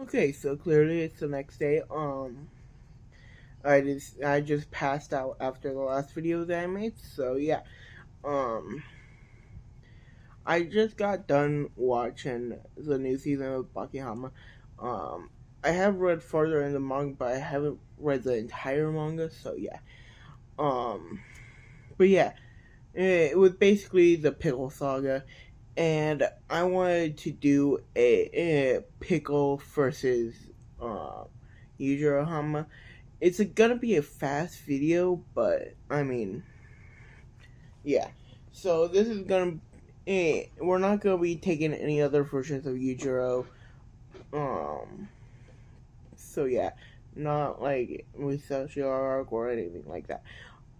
Okay, so clearly it's the next day. I just passed out after the last video that I made. So yeah. Um, I just got done watching the new season of hanma. Um, I have read further in the manga, but I haven't read the entire manga. So yeah. Um, but yeah, it was basically the pickle saga, and I wanted to do a pickle versus yujiro hanma. It's gonna be a fast video, but I mean, yeah. So this is gonna. We're not gonna be taking any other versions of Yujiro. Um. So yeah, not like Musashi arc or anything like that.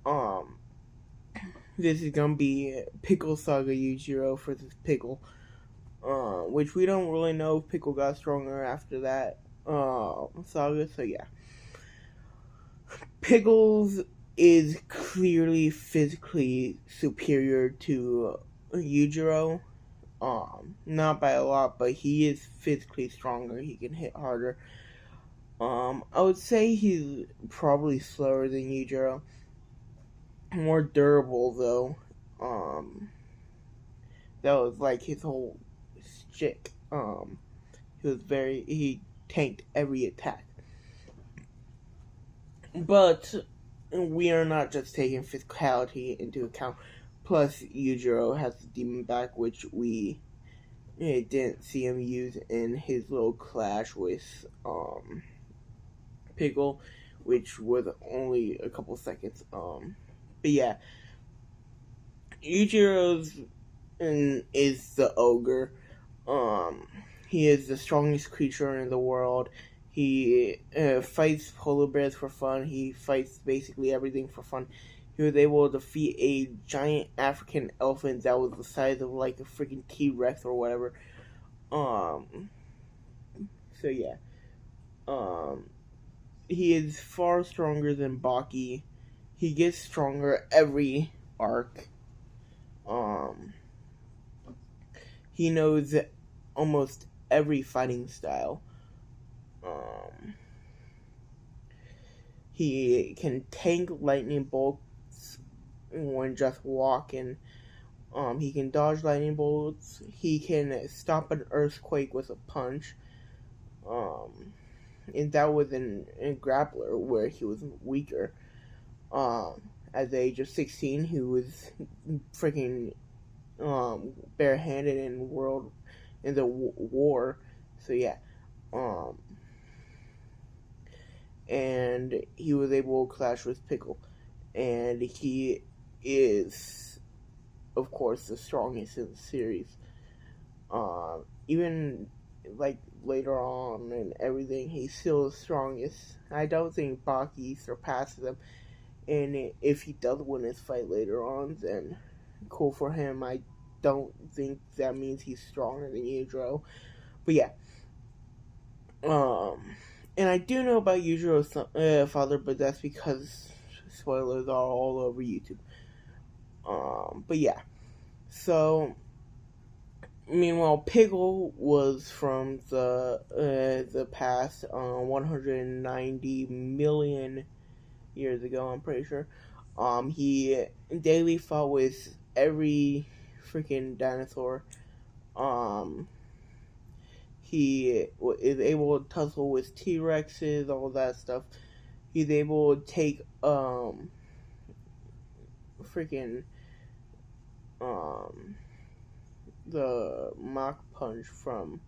Um. This is gonna be Pickle Saga Yujiro for this Pickle. Which we don't really know if Pickle got stronger after that saga. So yeah. Pickles is clearly physically superior to Yujiro. Not by a lot, but he is physically stronger. He can hit harder. I would say he's probably slower than Yujiro. More durable though. That was like his whole shtick. He tanked every attack. But we are not just taking physicality into account. Plus, Yujiro has the demon back, which we didn't see him use in his little clash with Pickle, which was only a couple seconds. But yeah, Yujiro's is the ogre. He is the strongest creature in the world. He fights polar bears for fun. He fights basically everything for fun. He was able to defeat a giant African elephant that was the size of like a freaking T-Rex or whatever. So yeah. He is far stronger than Baki. He gets stronger every arc. He knows almost every fighting style. He can tank lightning bolts when just walking. He can dodge lightning bolts. He can stop an earthquake with a punch. And that was in Grappler, where he was weaker. At the age of 16, he was freaking barehanded in the war. So yeah. And he was able to clash with Pickle. And he is, of course, the strongest in the series. Even like later on and everything, he's still the strongest. I don't think Baki surpasses him. And if he does win his fight later on, then cool for him. I don't think that means he's stronger than Yujiro. But yeah. And I do know about Yujiro's father, but that's because spoilers are all over YouTube. But yeah. So, meanwhile, Pickle was from the past 190 million years ago, I'm pretty sure. He daily fought with every freaking dinosaur. He is able to tussle with T-Rexes, all that stuff. He's able to take freaking the Mach Punch from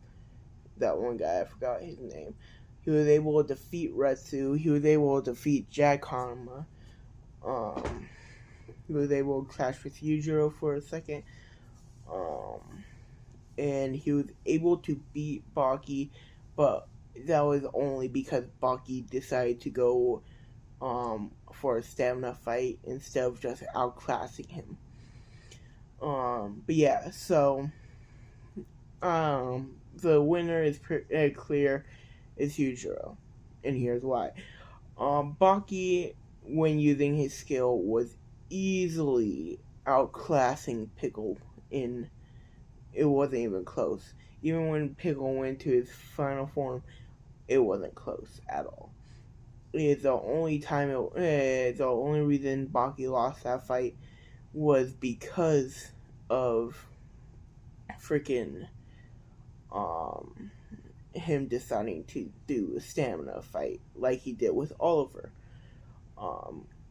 that one guy. I forgot his name. He was able to defeat Retsu. He was able to defeat Jack Hanma. He was able to clash with Yujiro for a second. And he was able to beat Baki, but that was only because Baki decided to go for a stamina fight instead of just outclassing him. But yeah, so the winner is clear. It's Yujiro, and here's why. Baki, when using his skill, was easily outclassing Pickle in. It wasn't even close. Even when Pickle went to his final form, it wasn't close at all. It's the only time the only reason Baki lost that fight was because of freaking him deciding to do a stamina fight like he did with Oliver.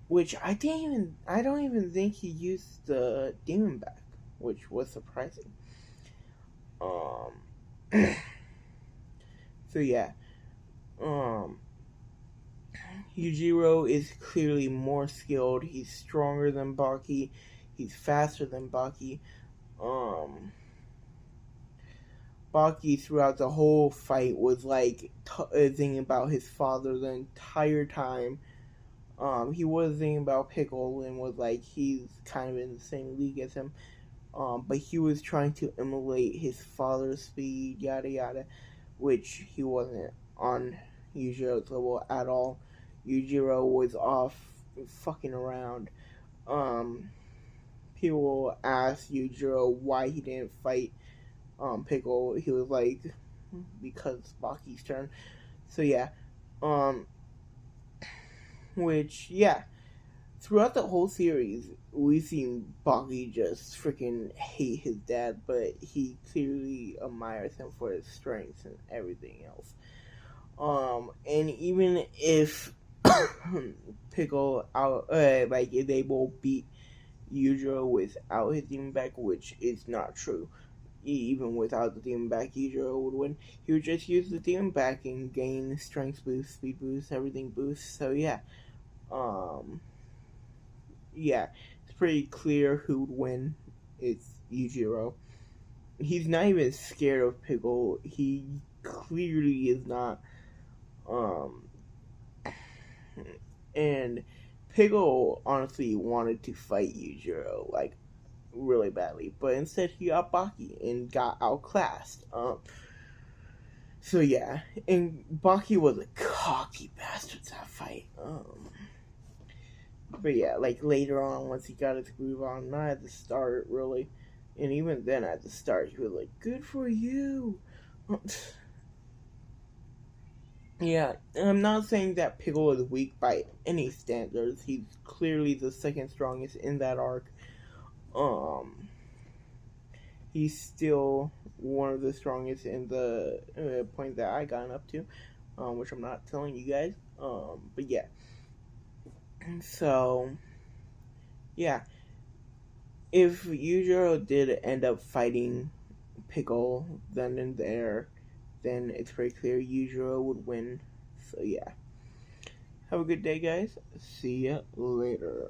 Which I don't even think he used the demon back, which was surprising. So yeah. Yujiro is clearly more skilled. He's stronger than Baki. He's faster than Baki. Baki throughout the whole fight was like thinking about his father the entire time. He was thinking about Pickle and was like he's kind of in the same league as him. But he was trying to emulate his father's speed, yada yada, which he wasn't on Yujiro's level at all. Yujiro was off fucking around. People asked Yujiro why he didn't fight Pickle. He was like, because Baki's turn. So yeah. Which, yeah. Throughout the whole series, we've seen Baki just freaking hate his dad, but he clearly admires him for his strengths and everything else. And even if Pickle is able to beat Yujiro without his demon back, which is not true. Even without the demon back, Yujiro would win. He would just use the demon back and gain strength boost, speed boost, everything boost. So yeah, yeah, it's pretty clear who would win. It's Yujiro. He's not even scared of Pickle. He clearly is not. And Pickle honestly wanted to fight Yujiro like really badly, but instead he got Baki and got outclassed. So yeah, and Baki was a cocky bastard that fight. But yeah, like later on, once he got his groove on, not at the start really, and even then at the start, he was like, "Good for you." Yeah, I'm not saying that Pickle is weak by any standards. He's clearly the second strongest in that arc. He's still one of the strongest in the point that I got up to, which I'm not telling you guys. But yeah. So, yeah. If Yujiro did end up fighting Pickle then and there, then it's pretty clear Yujiro would win. So yeah. Have a good day, guys. See ya later.